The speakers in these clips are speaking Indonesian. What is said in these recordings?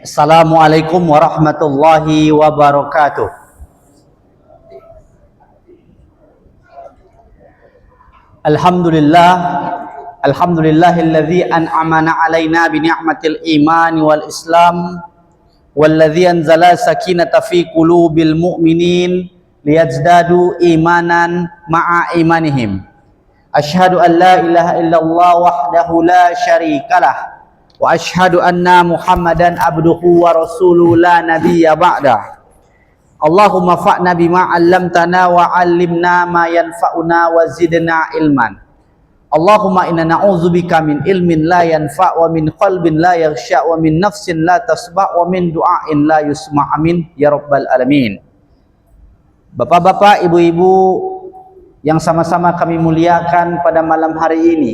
Assalamualaikum warahmatullahi wabarakatuh. Alhamdulillah, alhamdulillahilladzi an'amana alaina bi ni'matil iman wal islam walladzi anzala sakinata fi qulubil mu'minin liyazdadu imanan ma'a imanihim. Asyhadu an la ilaha illallah wahdahu la syarikalah wa asyhadu anna Muhammadan abduhu wa rasuluhu la nabiyya ba'da. Allahumma fa'na bima 'allamtana wa 'allimna ma yanfa'una wa zidna ilman. Allahumma inna na'udzubika min ilmin la yanfa' wa min qalbin la yakhsha' wa min nafsin la tasba' wa min du'ain la yusma' amin ya rabbal alamin. Bapak-bapak, ibu-ibu yang sama-sama kami muliakan pada malam hari ini,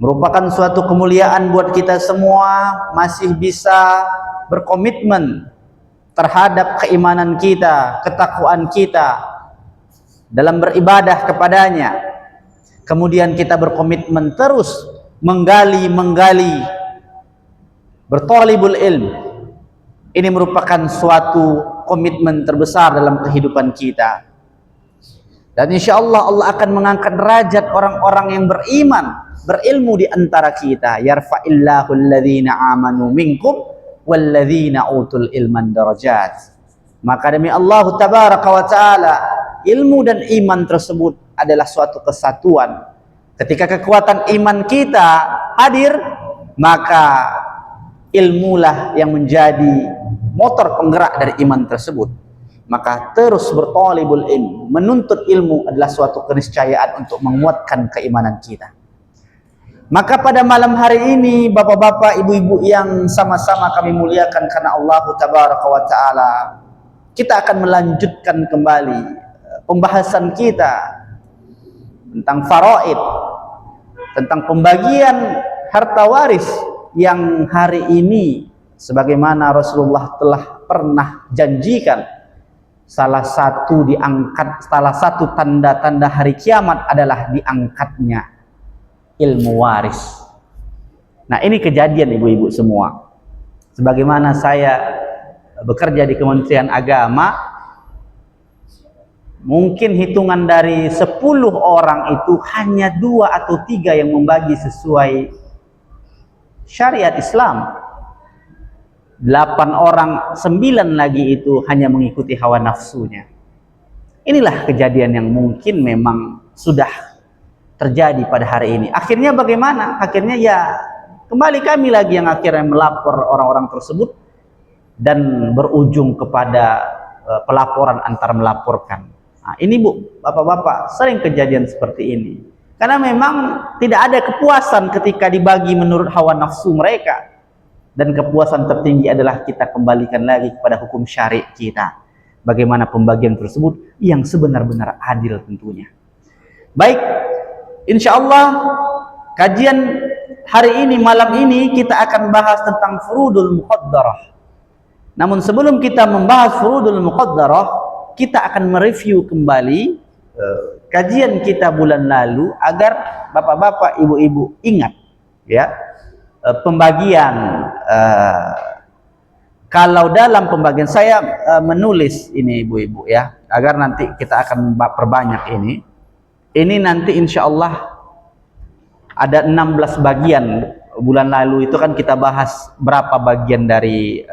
merupakan suatu kemuliaan buat kita semua masih bisa berkomitmen terhadap keimanan kita, ketakwaan kita dalam beribadah kepadanya. Kemudian kita berkomitmen terus menggali, berthalibul ilm. Ini merupakan suatu komitmen terbesar dalam kehidupan kita. Dan insya Allah Allah akan mengangkat derajat orang-orang yang beriman, berilmu di antara kita. Yarfa'illahu alladhina amanu minkum walladzina utul ilman darajat. Maka demi Allah tabaraka wa taala, ilmu dan iman tersebut adalah suatu kesatuan. Ketika kekuatan iman kita hadir, maka ilmulah yang menjadi motor penggerak dari iman tersebut. Maka terus berthalibul ilm, menuntut ilmu adalah suatu keniscayaan untuk menguatkan keimanan kita. Maka pada malam hari ini, bapak-bapak, ibu-ibu yang sama-sama kami muliakan karena Allah tabaraka wa taala, kita akan melanjutkan kembali pembahasan kita tentang faraid, tentang pembagian harta waris yang hari ini sebagaimana Rasulullah telah pernah janjikan, salah satu tanda-tanda hari kiamat adalah diangkatnya ilmu waris. Nah, ini kejadian ibu-ibu semua. Sebagaimana saya bekerja di Kementerian Agama, mungkin hitungan dari 10 orang itu hanya 2 atau 3 yang membagi sesuai syariat Islam. 8 orang, 9 lagi itu hanya mengikuti hawa nafsunya. Inilah kejadian yang mungkin memang sudah terjadi pada hari ini. Akhirnya bagaimana? Akhirnya ya kembali kami lagi yang akhirnya melapor orang-orang tersebut dan berujung kepada pelaporan antar melaporkan. Nah, ini Bu, bapak-bapak, sering kejadian seperti ini. Karena memang tidak ada kepuasan ketika dibagi menurut hawa nafsu mereka. Dan kepuasan tertinggi adalah kita kembalikan lagi kepada hukum syari kita. Bagaimana pembagian tersebut yang sebenar-benar adil tentunya. Baik, insya Allah kajian hari ini, malam ini kita akan bahas tentang furudul muqaddarah. Namun sebelum kita membahas furudul muqaddarah, kita akan mereview kembali kajian kita bulan lalu agar bapak-bapak, ibu-ibu ingat ya. Pembagian kalau dalam pembagian saya menulis ini ibu-ibu ya, agar nanti kita akan perbanyak ini nanti insya Allah ada 16 bagian. Bulan lalu itu kan kita bahas berapa bagian dari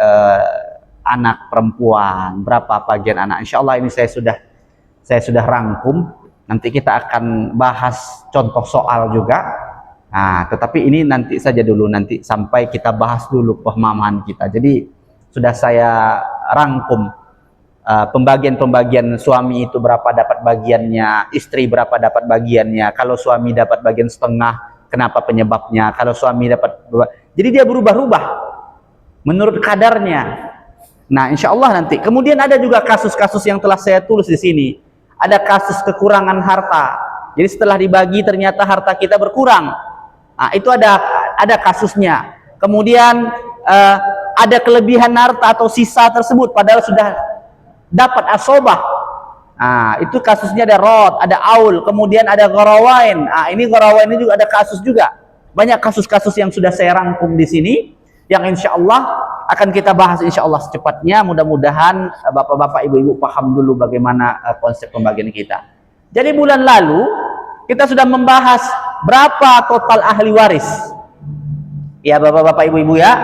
anak perempuan, berapa bagian anak. Insya Allah ini saya sudah rangkum. Nanti kita akan bahas contoh soal juga. Nah, tetapi ini nanti saja dulu, nanti sampai kita bahas dulu pemahaman kita. Jadi sudah saya rangkum pembagian suami itu berapa dapat bagiannya, istri berapa dapat bagiannya. Kalau suami dapat bagian setengah, kenapa penyebabnya? Kalau suami dapat, jadi dia berubah-ubah menurut kadarnya. Nah, insya Allah nanti. Kemudian ada juga kasus-kasus yang telah saya tulis di sini. Ada kasus kekurangan harta. Jadi setelah dibagi ternyata harta kita berkurang. Nah, itu ada kasusnya. Kemudian ada kelebihan harta atau sisa tersebut padahal sudah dapat asobah. Nah, itu kasusnya ada rod, ada aul, kemudian ada garawain. Nah, ini garawain ini juga ada kasus juga. Banyak kasus-kasus yang sudah saya rangkum di sini yang insya Allah akan kita bahas insya Allah secepatnya. Mudah-mudahan bapak-bapak, ibu-ibu paham dulu bagaimana konsep pembagian kita. Jadi bulan lalu kita sudah membahas berapa total ahli waris. Ya bapak-bapak, ibu-ibu ya.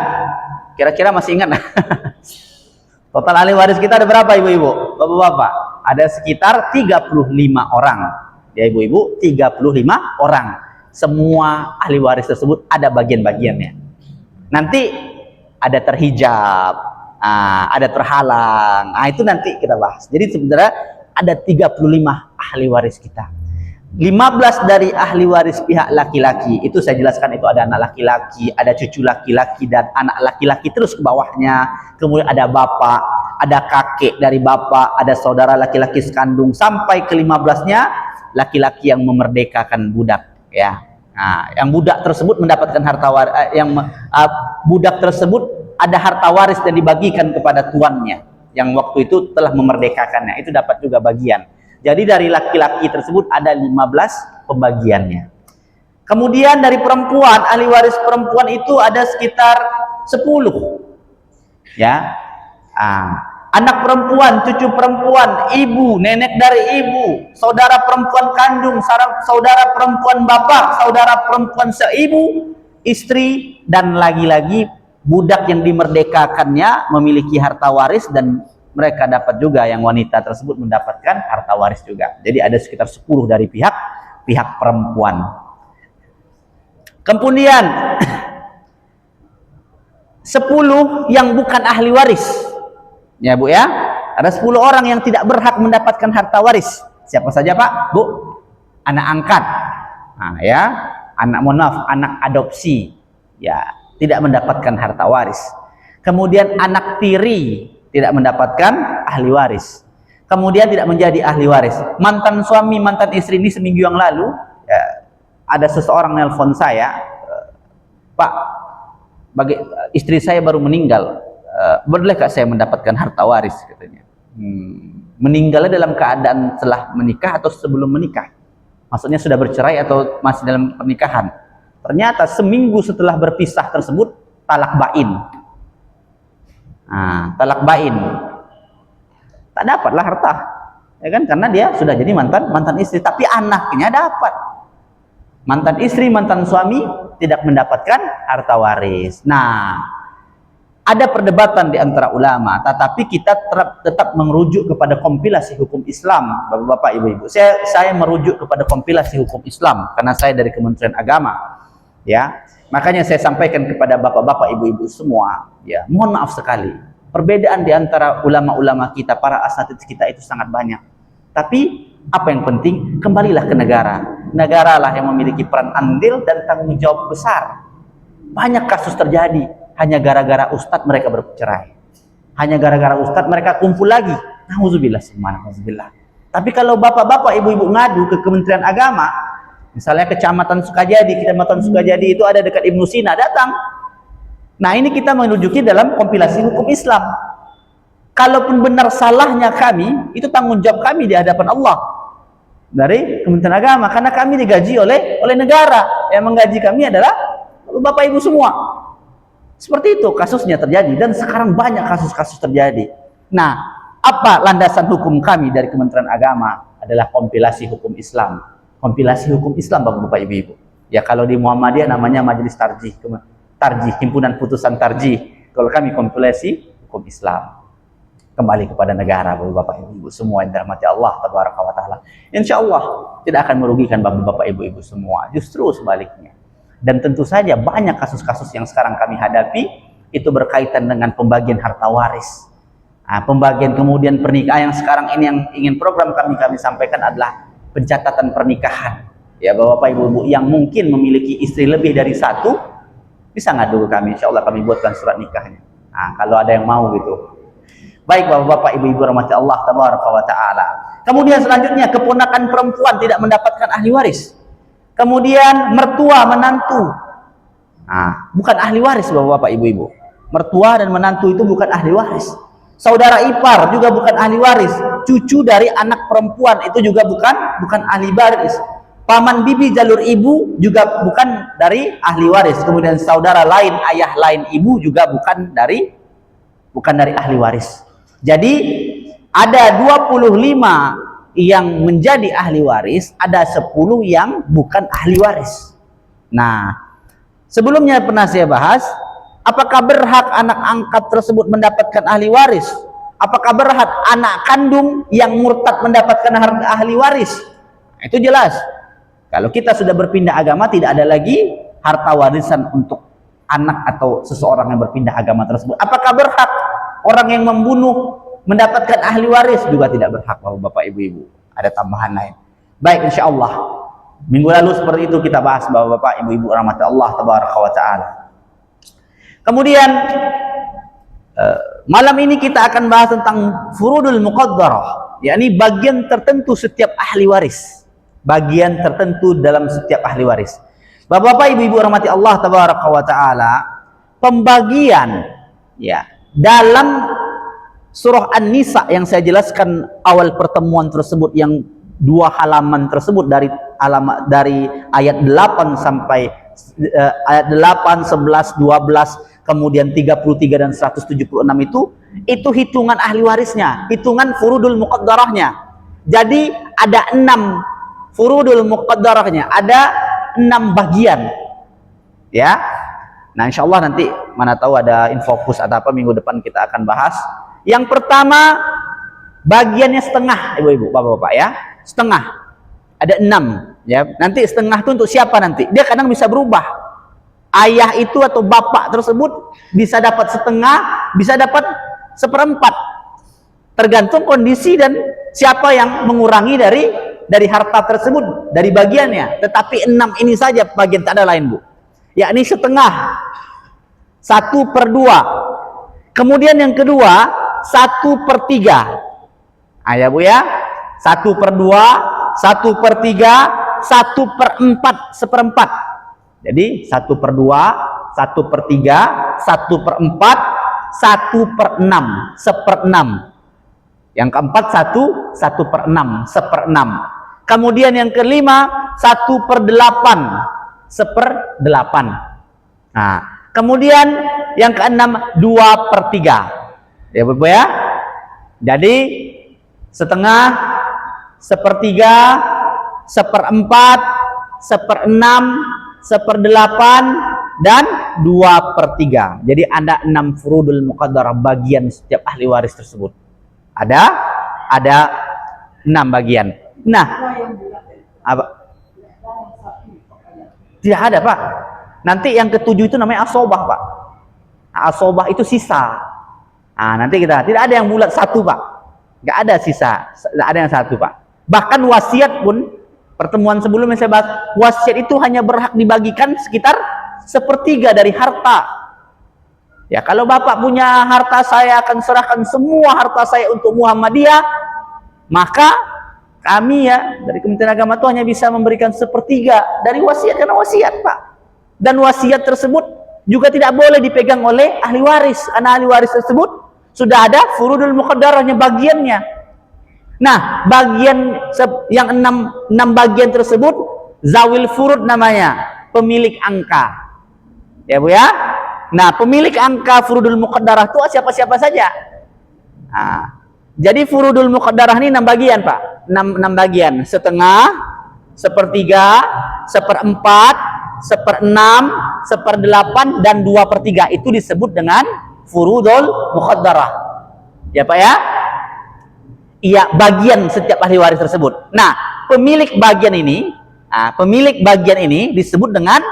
Kira-kira masih ingat? Total ahli waris kita ada berapa ibu-ibu? Bapak-bapak, ada sekitar 35 orang. Ya ibu-ibu, 35 orang. Semua ahli waris tersebut ada bagian-bagiannya. Nanti ada terhijab, ada terhalang. Itu nanti kita bahas. Jadi sebenarnya ada 35 ahli waris kita. 15 dari ahli waris pihak laki-laki. Itu saya jelaskan, itu ada anak laki-laki, ada cucu laki-laki, dan anak laki-laki terus ke bawahnya. Kemudian ada bapak, ada kakek dari bapak, ada saudara laki-laki sekandung, sampai ke 15-nya laki-laki yang memerdekakan budak. Ya, nah, yang budak tersebut mendapatkan harta waris, budak tersebut ada harta waris dan dibagikan kepada tuannya yang waktu itu telah memerdekakannya, itu dapat juga bagian. Jadi dari laki-laki tersebut ada 15 pembagiannya. Kemudian dari perempuan, ahli waris perempuan itu ada sekitar 10. Ya, anak perempuan, cucu perempuan, ibu, nenek dari ibu, saudara perempuan kandung, saudara perempuan bapak, saudara perempuan seibu, istri, dan lagi-lagi budak yang dimerdekakannya memiliki harta waris, dan mereka dapat juga, yang wanita tersebut mendapatkan harta waris juga. Jadi ada sekitar 10 dari pihak perempuan. Kemudian 10 yang bukan ahli waris. Ya Bu ya, ada 10 orang yang tidak berhak mendapatkan harta waris. Siapa saja Pak, Bu? Anak angkat, ya, anak adopsi, ya, tidak mendapatkan harta waris. Kemudian anak tiri tidak mendapatkan ahli waris. Kemudian tidak menjadi ahli waris. Mantan suami, mantan istri. Ini seminggu yang lalu, ya, ada seseorang nelpon saya, Pak, istri saya baru meninggal. Bolehkah saya mendapatkan harta waris, katanya. Meninggalnya dalam keadaan setelah menikah atau sebelum menikah? Maksudnya sudah bercerai atau masih dalam pernikahan? Ternyata seminggu setelah berpisah tersebut talak bain. Talak bain. Tak dapatlah harta, ya kan? Karena dia sudah jadi mantan istri, tapi anaknya dapat. Mantan istri, mantan suami tidak mendapatkan harta waris. Nah, ada perdebatan di antara ulama, tetapi kita tetap merujuk kepada kompilasi hukum Islam, Bapak-bapak, Ibu-ibu. Saya merujuk kepada kompilasi hukum Islam karena saya dari Kementerian Agama. Ya, makanya saya sampaikan kepada Bapak-bapak, Ibu-ibu semua, ya, mohon maaf sekali, perbedaan di antara ulama-ulama kita, para asatidz kita itu sangat banyak. Tapi apa yang penting, kembalilah ke negara. Negaralah yang memiliki peran andil dan tanggung jawab besar. Banyak kasus terjadi hanya gara-gara ustadz mereka bercerai, hanya gara-gara ustadz mereka kumpul lagi. Nauzubillah, subhanallah. Tapi kalau bapak-bapak, ibu-ibu ngadu ke Kementerian Agama, misalnya Kecamatan Sukajadi itu ada dekat Ibnu Sina, datang. Nah, ini kita menunjuki dalam kompilasi hukum Islam. Kalaupun benar salahnya kami, itu tanggung jawab kami di hadapan Allah dari Kementerian Agama, karena kami digaji oleh negara. Yang menggaji kami adalah bapak ibu semua. Seperti itu kasusnya terjadi, dan sekarang banyak kasus-kasus terjadi. Nah, apa landasan hukum kami dari Kementerian Agama? Adalah kompilasi hukum Islam. Kompilasi hukum Islam, Bapak Ibu. Ya, kalau di Muhammadiyah namanya Majelis Tarjih, himpunan putusan tarjih. Kalau kami kompilasi hukum Islam. Kembali kepada negara, Bapak Ibu semua yang dirahmati Allah Tabaraka wa Taala. Insya Allah tidak akan merugikan Bapak Ibu semua, justru sebaliknya. Dan tentu saja banyak kasus-kasus yang sekarang kami hadapi itu berkaitan dengan pembagian harta waris. Pembagian kemudian pernikahan yang sekarang ini, yang ingin program kami sampaikan adalah pencatatan pernikahan. Ya, Bapak Ibu yang mungkin memiliki istri lebih dari satu, bisa ngadu kami, insya Allah kami buatkan surat nikahnya. Kalau ada yang mau gitu. Baik Bapak Ibu rahmati Allah Tabaraka wa Taala. Kemudian selanjutnya, keponakan perempuan tidak mendapatkan ahli waris. Kemudian mertua, menantu, bukan ahli waris, Bapak Ibu. Mertua dan menantu itu bukan ahli waris. Saudara ipar juga bukan ahli waris. Cucu dari anak perempuan itu juga bukan ahli waris. Paman bibi jalur ibu juga bukan dari ahli waris. Kemudian saudara lain, ayah lain ibu juga bukan dari bukan dari ahli waris. Jadi ada 25 yang menjadi ahli waris, ada 10 yang bukan ahli waris. Nah, sebelumnya pernah saya bahas, apakah berhak anak angkat tersebut mendapatkan ahli waris? Apakah berhak anak kandung yang murtad mendapatkan ahli waris? Itu jelas. Kalau kita sudah berpindah agama, tidak ada lagi harta warisan untuk anak atau seseorang yang berpindah agama tersebut. Apakah berhak orang yang membunuh mendapatkan ahli waris? Juga tidak berhak, Bapak Ibu-ibu. Ada tambahan lain. Baik, insya Allah minggu lalu seperti itu kita bahas, Bapak Ibu-ibu rahmat Allah tabaraka wa ta'ala. Kemudian malam ini kita akan bahas tentang furudul muqaddarah, yakni bagian tertentu setiap ahli waris, bagian tertentu dalam setiap ahli waris. Bapak Ibu rahmati Allah tabaraka wa ta'ala, pembagian ya dalam surah An-Nisa yang saya jelaskan awal pertemuan tersebut, yang 2 halaman tersebut dari ayat 8 sampai ayat 8, 11, 12, kemudian 33 dan 176 itu hitungan ahli warisnya, hitungan furudul muqaddarahnya. Jadi ada 6 furudul muqaddarahnya, ada 6 bagian. Ya. Nah, insyaallah nanti mana tahu ada infokus atau apa minggu depan kita akan bahas. Yang pertama bagiannya setengah, Ibu-ibu, Bapak-bapak ya. Setengah. Ada 6 ya. Nanti setengah itu untuk siapa nanti? Dia kadang bisa berubah. Ayah itu atau bapak tersebut bisa dapat setengah, bisa dapat 1/4. Tergantung kondisi dan siapa yang mengurangi dari harta tersebut, dari bagiannya. Tetapi 6 ini saja bagian, tak ada lain, Bu. Yakni setengah, 1/2. Kemudian yang kedua 1/3. Ya, Bu ya. 1/2, 1/3, 1/4, 1/4. Jadi 1/2, 1/3, 1/4, 1/6, 1/6. Yang keempat 1/6, 1/6. Kemudian yang kelima 1/8, 1/8. Nah, kemudian yang keenam 2/3. Ya, Bapak ya. Jadi setengah, 1/3, 1/4, 1/6, 1/8 dan 2/3. Jadi ada 6 furudul muqaddarah bagian setiap ahli waris tersebut. Ada 6 bagian. Nah, apa? Tidak ada, Pak. Nanti yang ketujuh itu namanya asobah, Pak. Asobah itu sisa. Nah, nanti kita tidak ada yang bulat 1, Pak. Nggak ada sisa, nggak ada yang 1, Pak. Bahkan wasiat pun, pertemuan sebelumnya saya bahas, wasiat itu hanya berhak dibagikan sekitar 1/3 dari harta. Ya, kalau Bapak punya harta, saya akan serahkan semua harta saya untuk Muhammadiyah, maka kami ya dari Kementerian Agama itu hanya bisa memberikan 1/3 dari wasiat, karena wasiat, Pak. Dan wasiat tersebut juga tidak boleh dipegang oleh ahli waris. Karena ahli waris tersebut sudah ada furudul muqaddarahnya, bagiannya. Nah, bagian yang 6 bagian tersebut zawil furud namanya, pemilik angka. Ya, Bu ya. Nah, pemilik angka furudul muqaddarah itu siapa-siapa saja. Nah, jadi furudul muqaddarah ini 6 bagian, Pak. 6 bagian. Setengah, 1/3, 1/4, 1/6, 1/8 dan 2/3. Itu disebut dengan furudul muqaddarah. Ya, Pak ya. Iya, bagian setiap ahli waris tersebut. Nah, pemilik bagian ini disebut dengan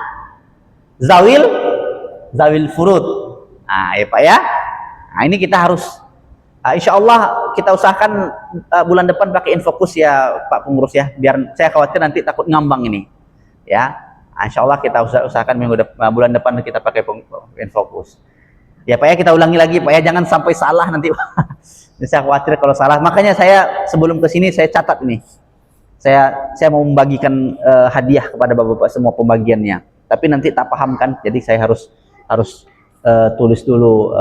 zawil furud. Nah, ya Pak ya. Nah, ini kita harus insya Allah kita usahakan bulan depan pakai infokus ya Pak pengurus ya, biar saya khawatir nanti takut ngambang ini. Ya. Nah, insya Allah kita usahakan bulan depan kita pakai infokus. Ya Pak ya, kita ulangi lagi Pak ya, jangan sampai salah nanti. Saya khawatir kalau salah. Makanya saya sebelum ke sini saya catat ini. Saya mau membagikan hadiah kepada Bapak-bapak semua pembagiannya. Tapi nanti tak paham kan, jadi saya harus tulis dulu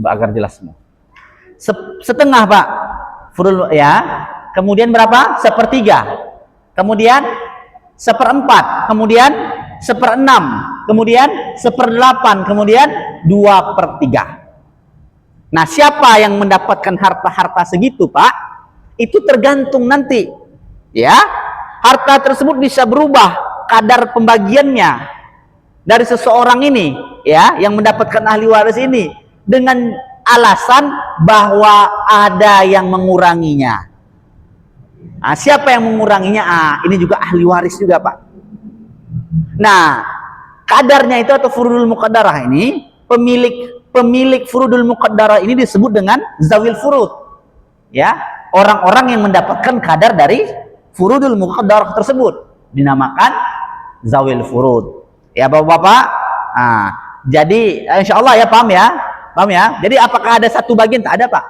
agar jelas semua. Setengah Pak, furul ya. Kemudian berapa? 1/3. Kemudian 1/4. Kemudian 1/6. Kemudian 1/8. Kemudian 2/3. Nah, siapa yang mendapatkan harta-harta segitu, Pak? Itu tergantung nanti, ya. Harta tersebut bisa berubah kadar pembagiannya dari seseorang ini, ya, yang mendapatkan ahli waris ini dengan alasan bahwa ada yang menguranginya. Nah, siapa yang menguranginya? Ini juga ahli waris juga, Pak. Nah, kadarnya itu atau furudul muqaddarah ini, pemilik furudul muqaddarah ini disebut dengan zawil furud, ya, orang-orang yang mendapatkan kadar dari furudul muqaddarah tersebut dinamakan zawil furud, ya bapak-bapak. Jadi insya Allah ya, paham ya. Jadi apakah ada satu bagian? Tak ada, Pak.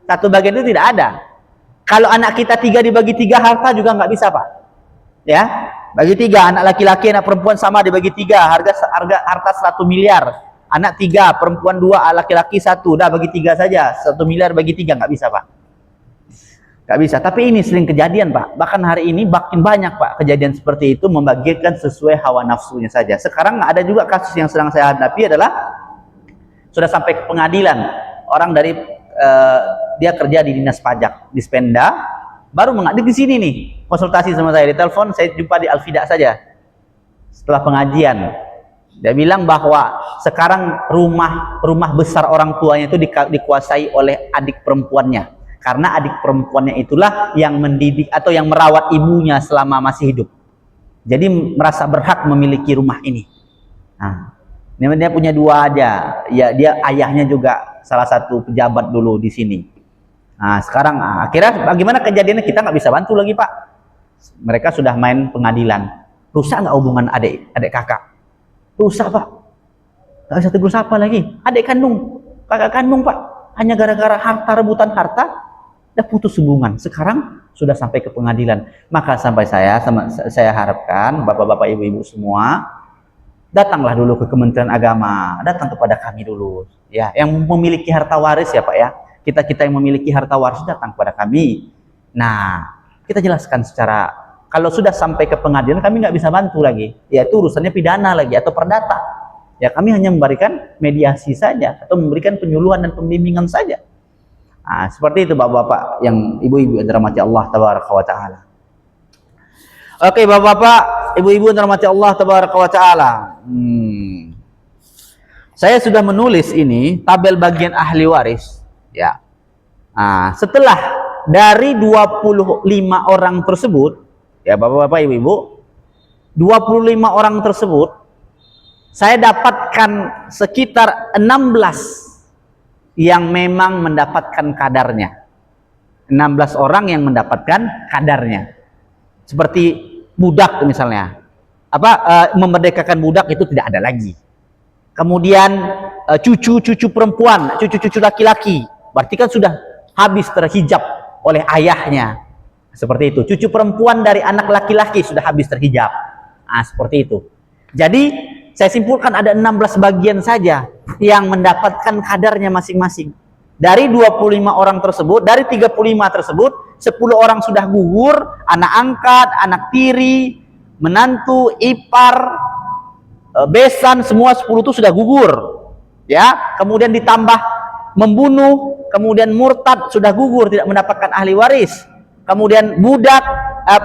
Satu bagian itu tidak ada. Kalau anak kita 3 dibagi 3 harta juga nggak bisa, Pak, ya. Bagi 3, anak laki-laki anak perempuan sama dibagi 3, harta 1 miliar. Anak 3, perempuan 2, laki-laki 1, dah bagi 3 saja. 1 miliar bagi 3, nggak bisa, Pak. Nggak bisa. Tapi ini sering kejadian, Pak. Bahkan hari ini makin banyak, Pak, kejadian seperti itu, membagikan sesuai hawa nafsunya saja. Sekarang ada juga kasus yang sedang saya hadapi adalah sudah sampai ke pengadilan. Orang dari dia kerja di dinas pajak di Spenda, baru mengadil di sini nih, konsultasi sama saya di telepon. Saya jumpa di Alfida saja setelah pengajian. Dia bilang bahwa sekarang rumah besar orang tuanya itu dikuasai oleh adik perempuannya, karena adik perempuannya itulah yang mendidik atau yang merawat ibunya selama masih hidup. Jadi merasa berhak memiliki rumah ini. Nah, dia punya 2 aja. Ya, dia ayahnya juga salah satu pejabat dulu di sini. Nah, sekarang akhirnya bagaimana kejadiannya kita nggak bisa bantu lagi, Pak. Mereka sudah main pengadilan. Rusak nggak hubungan adik kakak? Rusak, Pak. Nggak bisa tegur sapa lagi. Adik kandung, kakak kandung, Pak. Hanya gara-gara harta, rebutan harta, udah putus hubungan. Sekarang sudah sampai ke pengadilan. Maka sampai saya harapkan bapak-bapak, ibu-ibu semua, datanglah dulu ke Kementerian Agama, datang kepada kami dulu, ya, yang memiliki harta waris, ya Pak, ya. Kita yang memiliki harta waris datang kepada kami. Nah, kita jelaskan secara, kalau sudah sampai ke pengadilan kami nggak bisa bantu lagi, yaitu urusannya pidana lagi atau perdata. Ya, kami hanya memberikan mediasi saja atau memberikan penyuluhan dan pembimbingan saja. Nah, seperti itu bapak-bapak yang ibu-ibu yang dirahmati Allah tabaraka wa taala. Oke, bapak-bapak, ibu-ibu yang dirahmati Allah tabaraka wa taala. Saya sudah menulis ini tabel bagian ahli waris. Ya. Nah, setelah dari 25 orang tersebut, ya bapak-bapak, ibu-ibu, 25 orang tersebut, saya dapatkan sekitar 16 yang memang mendapatkan kadarnya. 16 orang yang mendapatkan kadarnya. Seperti budak misalnya. Memerdekakan budak itu tidak ada lagi. Kemudian cucu-cucu perempuan, cucu-cucu laki-laki, berarti kan sudah habis terhijab oleh ayahnya. Seperti itu. Cucu perempuan dari anak laki-laki sudah habis terhijab. Nah, seperti itu. Jadi saya simpulkan ada 16 bagian saja yang mendapatkan kadarnya masing-masing. Dari 25 orang tersebut, dari 35 tersebut, 10 orang sudah gugur, anak angkat, anak tiri, menantu, ipar, besan, semua 10 itu sudah gugur. Ya, kemudian ditambah membunuh, kemudian murtad sudah gugur, tidak mendapatkan ahli waris. Kemudian budak,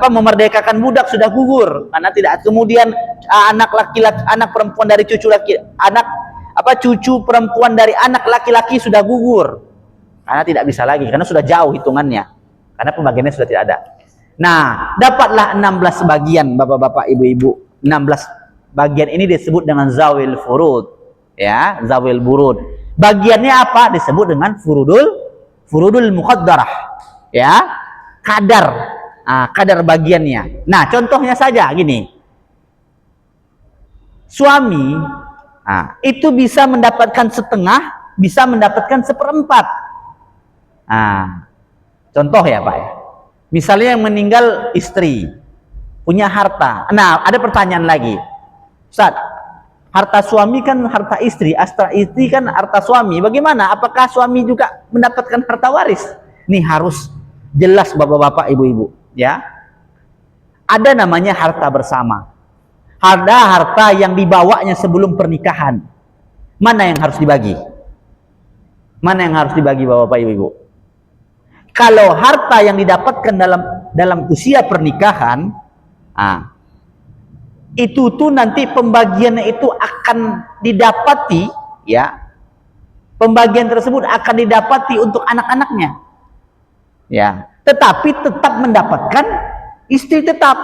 memerdekakan budak sudah gugur karena tidak. Kemudian anak laki-laki, anak perempuan dari cucu perempuan dari anak laki-laki sudah gugur karena tidak bisa lagi, karena sudah jauh hitungannya, karena pembagiannya sudah tidak ada. Nah, dapatlah 16 bagian bapak-bapak, ibu-ibu. 16 bagian ini disebut dengan zawil furud, ya, zawil burud. Bagiannya apa? Disebut dengan furudul muqaddarah, ya, kadar bagiannya. Nah, contohnya saja gini. Suami itu bisa mendapatkan setengah, bisa mendapatkan seperempat. Contoh ya Pak ya. Misalnya yang meninggal istri, punya harta. Nah, ada pertanyaan lagi. Ustaz, harta suami kan harta istri, harta istri kan harta suami. Bagaimana? Apakah suami juga mendapatkan harta waris? Nih harus jelas bapak-bapak, ibu-ibu, ya. Ada namanya harta bersama. Ada harta yang dibawanya sebelum pernikahan. Mana yang harus dibagi? Mana yang harus dibagi Bapak Ibu? Kalau harta yang didapatkan dalam usia pernikahan, itu tuh nanti pembagiannya itu akan didapati, ya. Pembagian tersebut akan didapati untuk anak-anaknya. Ya, tetapi tetap mendapatkan istri tetap,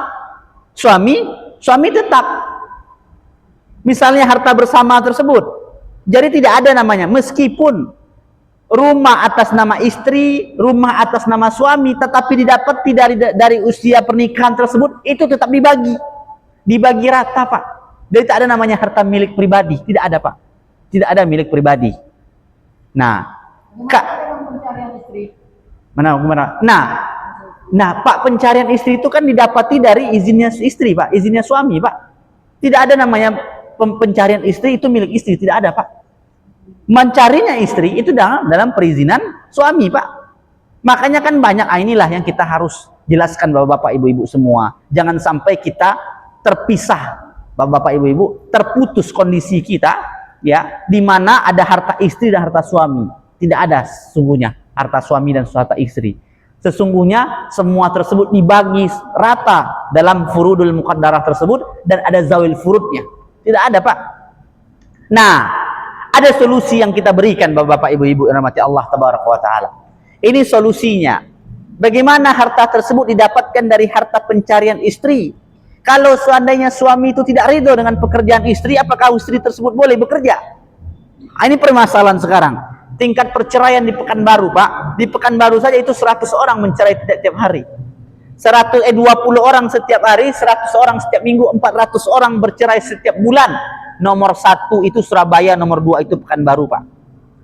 suami tetap. Misalnya harta bersama tersebut. Jadi tidak ada namanya, meskipun rumah atas nama istri, rumah atas nama suami, tetapi didapati dari usia pernikahan tersebut, itu tetap dibagi rata, Pak. Jadi tidak ada namanya harta milik pribadi, tidak ada, Pak. Tidak ada milik pribadi. Nah, mana? Nah, Pak, pencarian istri itu kan didapati dari izinnya istri, Pak, izinnya suami, Pak. Tidak ada namanya pencarian istri itu milik istri, tidak ada, Pak. Mencarinya istri itu dalam perizinan suami, Pak. Makanya kan banyak, inilah yang kita harus jelaskan Bapak-bapak, Ibu-ibu semua. Jangan sampai kita terpisah, Bapak-bapak, Ibu-ibu, terputus kondisi kita, ya, di mana ada harta istri dan harta suami. Tidak ada sesungguhnya harta suami dan harta istri. Sesungguhnya semua tersebut dibagi rata dalam furudul muqaddarah tersebut, dan ada zawil furudnya. Tidak ada, Pak. Nah, ada solusi yang kita berikan Bapak-bapak, Ibu-ibu yang rahmati Allah tabaraka wa taala. Ini solusinya. Bagaimana harta tersebut didapatkan dari harta pencarian istri? Kalau seandainya suami itu tidak ridho dengan pekerjaan istri, apakah istri tersebut boleh bekerja? Ini permasalahan sekarang. Tingkat perceraian di Pekanbaru, Pak. Di Pekanbaru saja itu 100 orang mencerai setiap hari. 20 orang setiap hari, 100 orang setiap minggu, 400 orang bercerai setiap bulan. Nomor 1 itu Surabaya, nomor 2 itu Pekanbaru, Pak.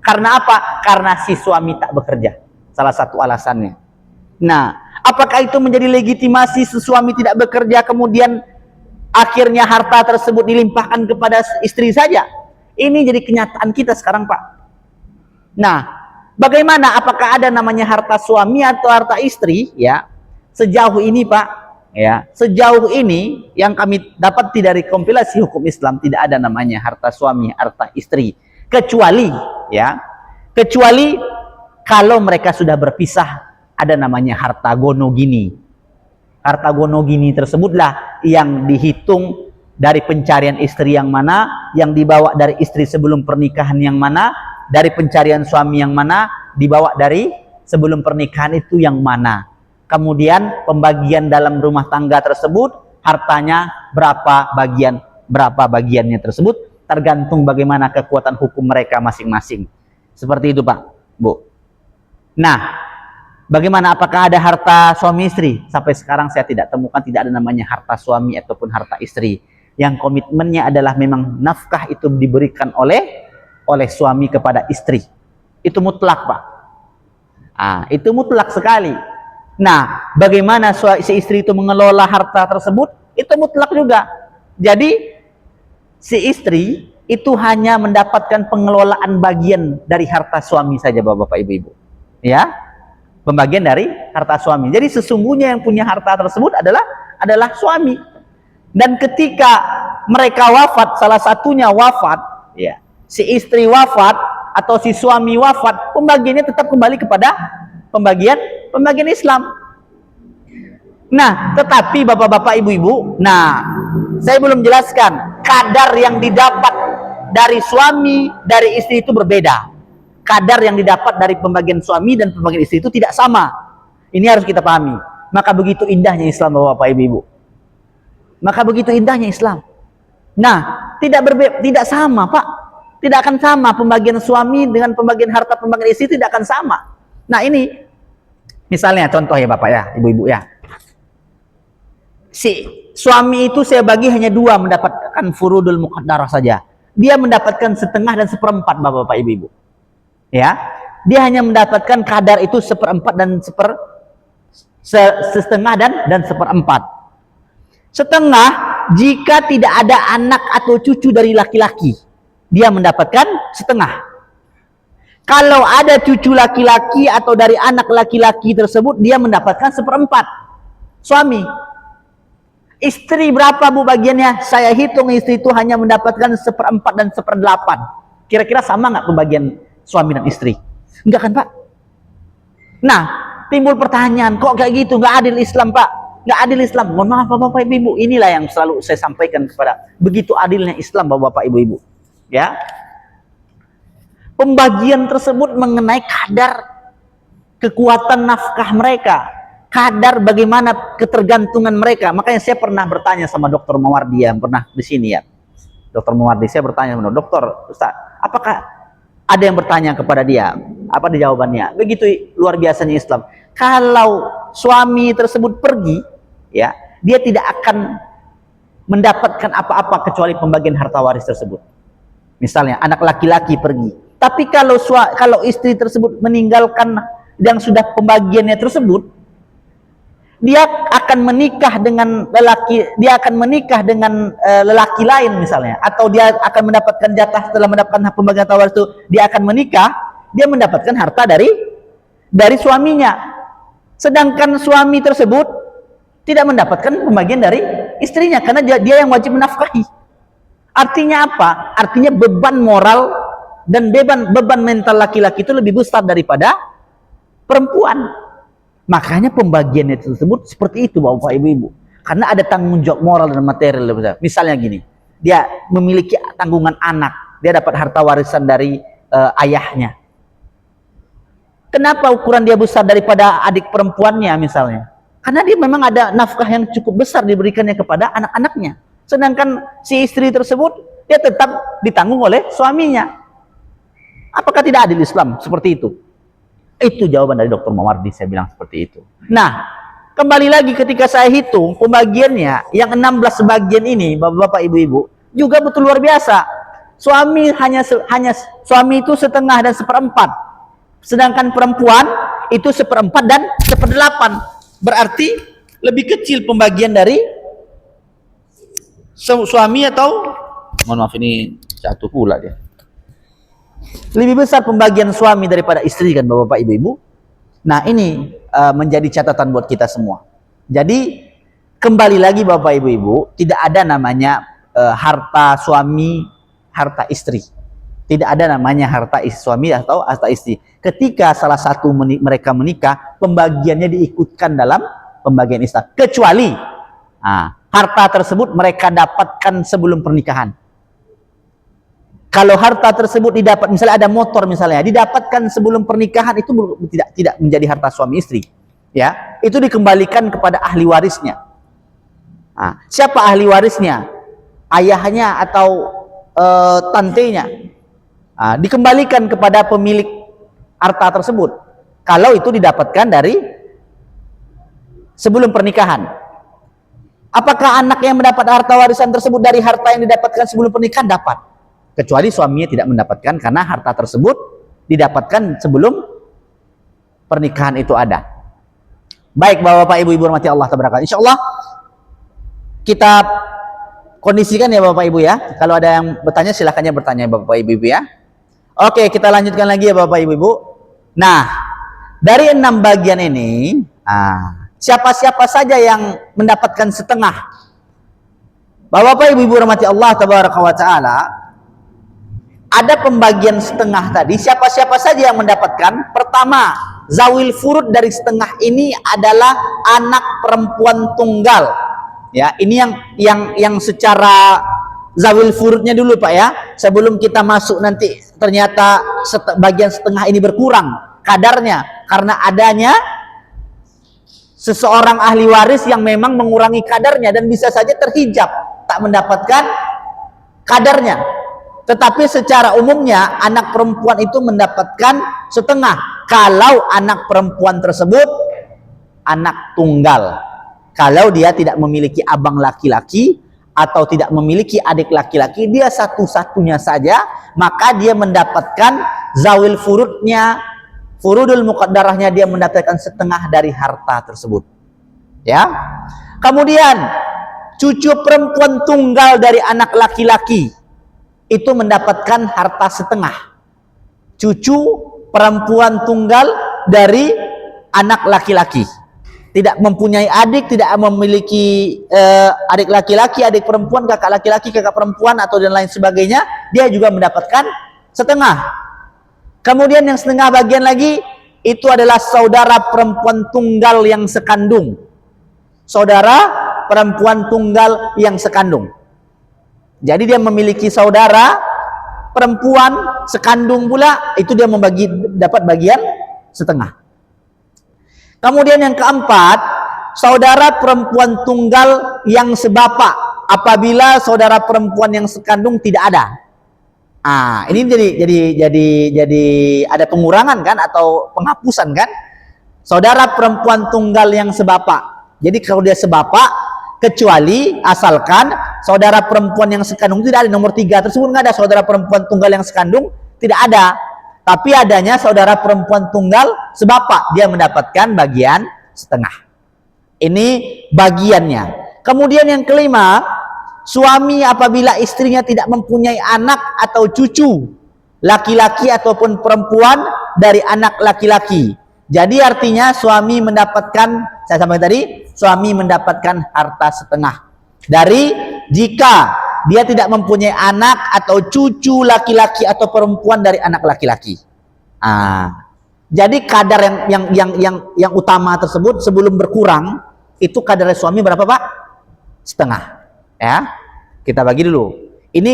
Karena apa? Karena si suami tak bekerja. Salah satu alasannya. Nah, apakah itu menjadi legitimasi si suami tidak bekerja, kemudian akhirnya harta tersebut dilimpahkan kepada istri saja? Ini jadi kenyataan kita sekarang, Pak. Nah, bagaimana? Apakah ada namanya harta suami atau harta istri? Ya, sejauh ini, Pak, ya, sejauh ini yang kami dapati dari kompilasi hukum Islam, tidak ada namanya harta suami, harta istri, kecuali kalau mereka sudah berpisah, ada namanya harta gonogini. Harta gonogini tersebutlah yang dihitung dari pencarian istri yang mana, yang dibawa dari istri sebelum pernikahan yang mana, dari pencarian suami yang mana, dibawa dari sebelum pernikahan itu yang mana. Kemudian pembagian dalam rumah tangga tersebut, hartanya berapa bagiannya tersebut, tergantung bagaimana kekuatan hukum mereka masing-masing. Seperti itu, Pak, Bu. Nah, bagaimana, apakah ada harta suami istri? Sampai sekarang saya tidak temukan, tidak ada namanya harta suami ataupun harta istri. Yang komitmennya adalah memang nafkah itu diberikan oleh suami kepada istri. Itu mutlak, Pak. Itu mutlak sekali. Nah, bagaimana si istri itu mengelola harta tersebut? Itu mutlak juga. Jadi si istri itu hanya mendapatkan pengelolaan bagian dari harta suami saja, Bapak Ibu-ibu. Ya, pembagian dari harta suami. Jadi sesungguhnya yang punya harta tersebut adalah suami. Dan ketika mereka wafat, salah satunya wafat, ya, si istri wafat atau si suami wafat, pembagiannya tetap kembali kepada pembagian Islam. Nah, tetapi Bapak-bapak, Ibu-ibu, nah, saya belum jelaskan kadar yang didapat dari suami, dari istri itu berbeda. Kadar yang didapat dari pembagian suami dan pembagian istri itu tidak sama. Ini harus kita pahami. Maka begitu indahnya Islam, Bapak Ibu. Maka begitu indahnya Islam. Nah, tidak sama, Pak. Tidak akan sama pembagian suami dengan pembagian harta pembagian istri, tidak akan sama. Nah, ini misalnya contoh ya, Bapak ya, Ibu-ibu ya. Si suami itu saya bagi hanya 2 mendapatkan furudul muqaddarah saja. Dia mendapatkan setengah dan seperempat, Bapak Ibu-ibu. Ya, dia hanya mendapatkan kadar itu 1/4 dan setengah dan seperempat. Setengah jika tidak ada anak atau cucu dari laki-laki, dia mendapatkan setengah. Kalau ada cucu laki-laki atau dari anak laki-laki tersebut, dia mendapatkan 1/4. Suami. Istri berapa, Bu, bagiannya? Saya hitung istri itu hanya mendapatkan 1/4 dan 1/8. Kira-kira sama nggak pembagian suami dan istri? Enggak kan Pak? Nah, timbul pertanyaan, kok kayak gitu? Nggak adil Islam Pak, nggak adil Islam. Mohon maaf Bapak Ibu, inilah yang selalu saya sampaikan kepada, begitu adilnya Islam Bapak Ibu. Ya, pembagian tersebut mengenai kadar kekuatan nafkah mereka, kadar bagaimana ketergantungan mereka. Makanya saya pernah bertanya sama Dr. Mawardi yang pernah di sini ya. Dr. Mawardi, saya bertanya sama Dokter, Ustaz, apakah ada yang bertanya kepada dia? Apa di jawabannya? Begitu luar biasanya Islam. Kalau suami tersebut pergi, ya, dia tidak akan mendapatkan apa-apa kecuali pembagian harta waris tersebut. Misalnya anak laki-laki pergi, tapi kalau istri tersebut meninggalkan yang sudah pembagiannya tersebut, dia akan menikah dengan lelaki lain misalnya, atau dia akan mendapatkan jatah setelah mendapatkan pembagian harta waris itu, dia akan menikah, dia mendapatkan harta dari suaminya. Sedangkan suami tersebut tidak mendapatkan pembagian dari istrinya karena dia yang wajib menafkahi. Artinya apa? Artinya beban moral dan beban mental laki-laki itu lebih besar daripada perempuan. Makanya pembagiannya tersebut seperti itu Bapak Ibu. Karena ada tanggung jawab moral dan material. Misalnya gini, dia memiliki tanggungan anak, dia dapat harta warisan dari ayahnya. Kenapa ukuran dia besar daripada adik perempuannya misalnya? Karena dia memang ada nafkah yang cukup besar diberikannya kepada anak-anaknya. Sedangkan si istri tersebut, dia tetap ditanggung oleh suaminya. Apakah tidak adil Islam seperti itu? Itu jawaban dari Dr. Mawardi, saya bilang seperti itu. Nah, kembali lagi ketika saya hitung pembagiannya, yang 16 bagian ini, Bapak Ibu, juga betul luar biasa. Suami suami itu setengah dan seperempat. Sedangkan perempuan itu seperempat dan seperdelapan. Berarti lebih kecil pembagian dari suami atau, mohon maaf ini jatuh pula dia. Lebih besar pembagian suami daripada istri kan Bapak Ibu. Nah ini menjadi catatan buat kita semua. Jadi kembali lagi Bapak Ibu, tidak ada namanya harta suami, harta istri. Tidak ada namanya harta suami atau harta istri. Ketika salah satu mereka menikah, pembagiannya diikutkan dalam pembagian Islam. Kecuali harta tersebut mereka dapatkan sebelum pernikahan. Kalau harta tersebut didapat, misalnya ada motor misalnya, didapatkan sebelum pernikahan, itu tidak menjadi harta suami istri. Ya, itu dikembalikan kepada ahli warisnya. Siapa ahli warisnya? Ayahnya atau tantenya? Dikembalikan kepada pemilik harta tersebut. Kalau itu didapatkan dari sebelum pernikahan. Apakah anak yang mendapat harta warisan tersebut dari harta yang didapatkan sebelum pernikahan? Dapat. Kecuali suaminya tidak mendapatkan karena harta tersebut didapatkan sebelum pernikahan itu ada. Baik Bapak Ibu rahmati Allah tabaraka. Insyaallah kita kondisikan ya Bapak Ibu ya. Kalau ada yang bertanya silakannya bertanya Bapak Ibu ya. Oke, kita lanjutkan lagi ya Bapak Ibu. Nah, dari 6 bagian ini, siapa-siapa saja yang mendapatkan setengah? Bapak Ibu rahmati Allah tabaraka wa taala, ada pembagian setengah tadi. Siapa-siapa saja yang mendapatkan? Pertama, zawil furud dari setengah ini adalah anak perempuan tunggal. Ya, ini yang secara zawil furudnya dulu Pak ya. Sebelum kita masuk nanti ternyata bagian setengah ini berkurang kadarnya karena adanya seseorang ahli waris yang memang mengurangi kadarnya dan bisa saja terhijab tak mendapatkan kadarnya. Tetapi secara umumnya anak perempuan itu mendapatkan setengah kalau anak perempuan tersebut anak tunggal. Kalau dia tidak memiliki abang laki-laki atau tidak memiliki adik laki-laki, dia satu-satunya saja, maka dia mendapatkan zawil furudnya, furudul muqaddarahnya, dia mendapatkan setengah dari harta tersebut. Ya. Kemudian cucu perempuan tunggal dari anak laki-laki itu mendapatkan harta setengah. Cucu perempuan tunggal dari anak laki-laki, tidak mempunyai adik, tidak memiliki adik laki-laki, adik perempuan, kakak laki-laki, kakak perempuan atau dan lain sebagainya, dia juga mendapatkan setengah. Kemudian yang setengah bagian lagi itu adalah saudara perempuan tunggal yang sekandung. Saudara perempuan tunggal yang sekandung. Jadi dia memiliki saudara perempuan sekandung pula, itu dia dapat bagian setengah. Kemudian yang keempat, saudara perempuan tunggal yang sebapak apabila saudara perempuan yang sekandung tidak ada. Ini jadi ada pengurangan kan atau penghapusan kan? Saudara perempuan tunggal yang sebapak. Jadi kalau dia sebapak, kecuali asalkan saudara perempuan yang sekandung tidak ada, nomor 3 tersebut nggak ada saudara perempuan tunggal yang sekandung, tidak ada. Tapi adanya saudara perempuan tunggal sebapak, dia mendapatkan bagian setengah. Ini bagiannya. Kemudian yang kelima, suami apabila istrinya tidak mempunyai anak atau cucu, laki-laki ataupun perempuan dari anak laki-laki. Jadi artinya suami mendapatkan, saya sampaikan tadi, suami mendapatkan harta setengah. Dari jika dia tidak mempunyai anak atau cucu laki-laki atau perempuan dari anak laki-laki. Jadi kadar yang utama tersebut sebelum berkurang itu kadar suami berapa Pak? Setengah. Ya, kita bagi dulu. Ini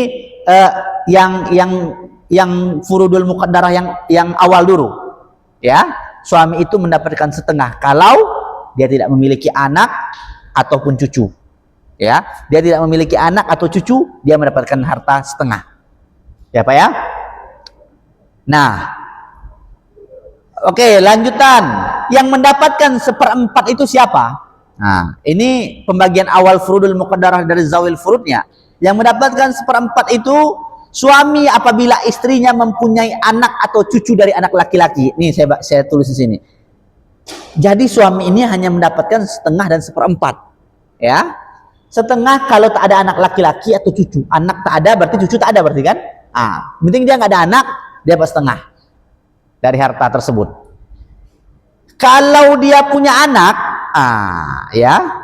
yang furudul muqaddarah yang awal dulu. Ya, suami itu mendapatkan setengah kalau dia tidak memiliki anak ataupun cucu. Ya, dia tidak memiliki anak atau cucu, dia mendapatkan harta setengah. Ya Pak ya. Nah, oke, lanjutan. Yang mendapatkan 1/4 itu siapa? Nah, ini pembagian awal furudul muqaddarah dari zawil furudnya. Yang mendapatkan 1/4 itu suami apabila istrinya mempunyai anak atau cucu dari anak laki-laki. Nih saya tulis di sini. Jadi suami ini hanya mendapatkan setengah dan 1/4. Ya. Setengah kalau tak ada anak laki-laki atau cucu. Anak tak ada berarti cucu tak ada berarti kan? Penting dia nggak ada anak, dia dapat setengah dari harta tersebut. Kalau dia punya anak, ya,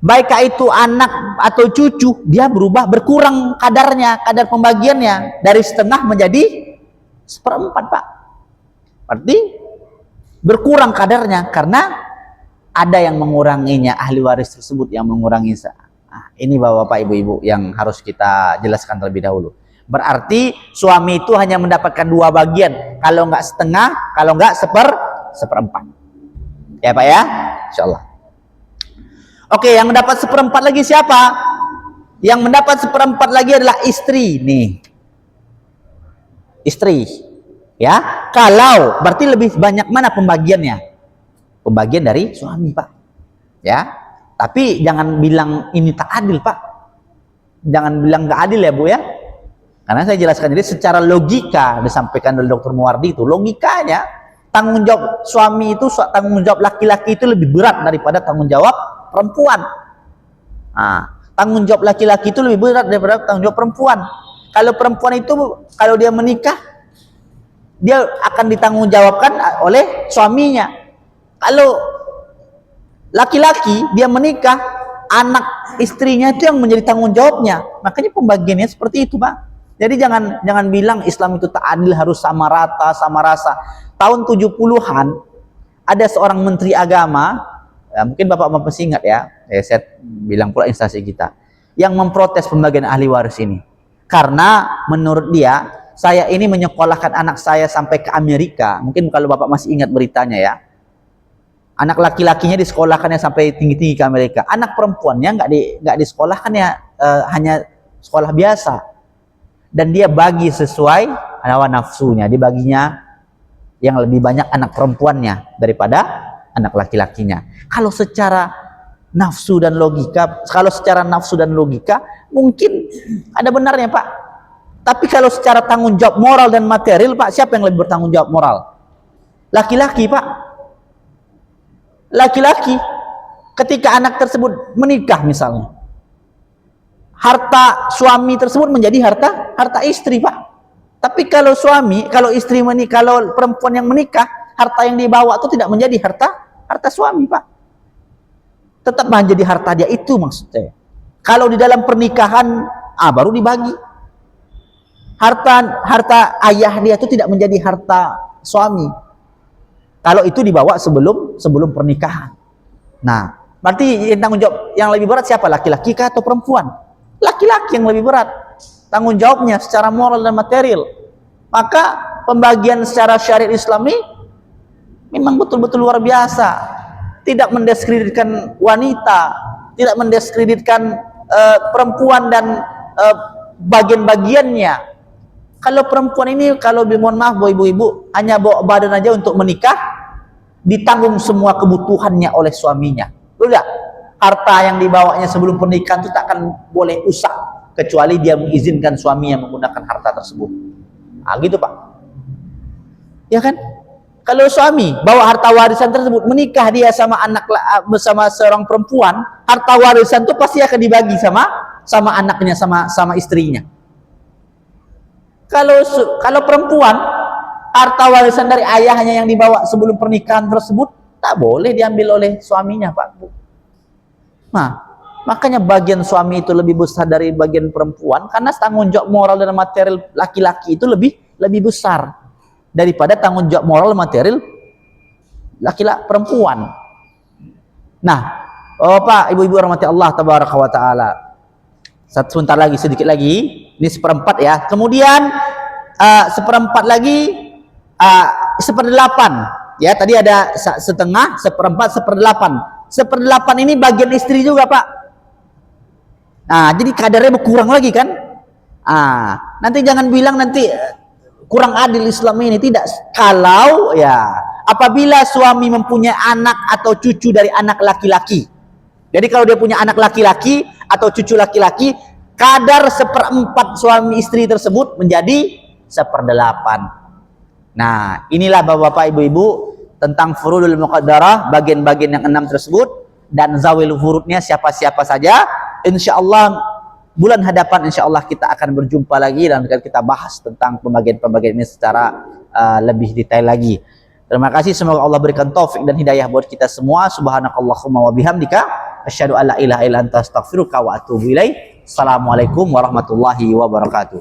baiklah itu anak atau cucu, dia berkurang kadarnya, kadar pembagiannya dari setengah menjadi 1/4 Pak. Berarti berkurang kadarnya karena ada yang menguranginya, ahli waris tersebut yang mengurangi. Ini bapak-bapak, ibu-ibu yang harus kita jelaskan terlebih dahulu. Berarti suami itu hanya mendapatkan 2 bagian, kalau nggak setengah, kalau nggak 1/4. Ya Pak ya, insyaallah. Oke, yang mendapat 1/4 lagi siapa? Yang mendapat 1/4 lagi adalah istri nih. Istri. Ya, kalau berarti lebih banyak mana pembagiannya? Pembagian dari suami Pak. Ya, tapi jangan bilang ini tak adil Pak. Jangan bilang nggak adil ya Bu ya. Karena saya jelaskan jadi secara logika disampaikan oleh Dr. Muwardi itu logikanya tanggung jawab suami itu, tanggung jawab laki-laki itu lebih berat daripada tanggung jawab perempuan. Tanggung jawab laki-laki itu lebih berat daripada tanggung jawab perempuan. Kalau perempuan itu kalau dia menikah dia akan ditanggung jawabkan oleh suaminya. Kalau laki-laki dia menikah, anak istrinya itu yang menjadi tanggung jawabnya. Makanya pembagiannya seperti itu Pak. Jadi jangan bilang Islam itu tak adil, harus sama rata, sama rasa. Tahun 70-an ada seorang menteri agama, ya, mungkin bapak masih ingat ya, saya bilang pula instansi kita, yang memprotes pembagian ahli waris ini. Karena menurut dia, saya ini menyekolahkan anak saya sampai ke Amerika. Mungkin kalau bapak masih ingat beritanya ya. Anak laki-lakinya disekolahkannya sampai tinggi-tinggi ke Amerika. Anak perempuannya nggak disekolahkannya, hanya sekolah biasa. Dan dia bagi sesuai hawa nafsunya. Dibaginya yang lebih banyak anak perempuannya daripada anak laki-lakinya. Kalau secara nafsu dan logika, mungkin ada benarnya Pak. Tapi kalau secara tanggung jawab moral dan material Pak, siapa yang lebih bertanggung jawab moral? Laki-laki Pak. Laki-laki ketika anak tersebut menikah misalnya, harta suami tersebut menjadi harta istri Pak. Tapi kalau istri menikah, kalau perempuan yang menikah, harta yang dibawa itu tidak menjadi harta suami Pak. Tetap menjadi harta dia, itu maksudnya. Kalau di dalam pernikahan baru dibagi. Harta ayah dia itu tidak menjadi harta suami. Kalau itu dibawa sebelum pernikahan. Nah, berarti tanggung jawab yang lebih berat siapa? Laki-laki kah atau perempuan? Laki-laki yang lebih berat tanggung jawabnya secara moral dan material. Maka pembagian secara syariat Islami memang betul-betul luar biasa. Tidak mendiskreditkan wanita, tidak mendiskreditkan perempuan dan bagian-bagiannya. Kalau perempuan ini, kalau mohon maaf ibu-ibu, hanya bawa badan aja untuk menikah, ditanggung semua kebutuhannya oleh suaminya. Betul tidak? Harta yang dibawanya sebelum pernikahan itu tak akan boleh usah, kecuali dia mengizinkan suaminya menggunakan harta tersebut. Ah, gitu Pak. Ya kan? Kalau suami bawa harta warisan tersebut, menikah dia sama bersama seorang perempuan, harta warisan itu pasti akan dibagi sama anaknya, sama istrinya. Kalau perempuan, harta warisan dari ayahnya yang dibawa sebelum pernikahan tersebut tak boleh diambil oleh suaminya, Pak Bu. Nah, makanya bagian suami itu lebih besar dari bagian perempuan, karena tanggung jawab moral dan material laki-laki itu lebih besar daripada tanggung jawab moral dan material laki-laki perempuan. Nah, Bapak, Ibu-ibu rahmati Allah tabaraka wa taala. Sebentar lagi, sedikit lagi, ini seperempat ya. Kemudian seperempat lagi, seperdelapan. Ya, tadi ada setengah, seperempat, seperdelapan. Seperdelapan ini bagian istri juga, Pak. Nah, jadi kadarnya berkurang lagi kan? Nanti jangan bilang nanti kurang adil Islam ini. Tidak. Kalau ya, apabila suami mempunyai anak atau cucu dari anak laki-laki. Jadi kalau dia punya anak laki-laki atau cucu laki-laki, kadar seperempat suami istri tersebut menjadi seperdelapan. Nah, inilah bapak-bapak, ibu-ibu, tentang furudul muqaddarah, bagian-bagian yang 6 tersebut, dan zawil furudnya siapa-siapa saja. Insya Allah bulan hadapan insya Allah kita akan berjumpa lagi dan kita bahas tentang pembagian-pembagian ini secara lebih detail lagi. Terima kasih, semoga Allah berikan taufik dan hidayah buat kita semua. Subhanakallahumma wa bihamdika asyhadu an la ilaha illa anta astaghfiruka wa atubu ilaik. Assalamualaikum warahmatullahi wabarakatuh.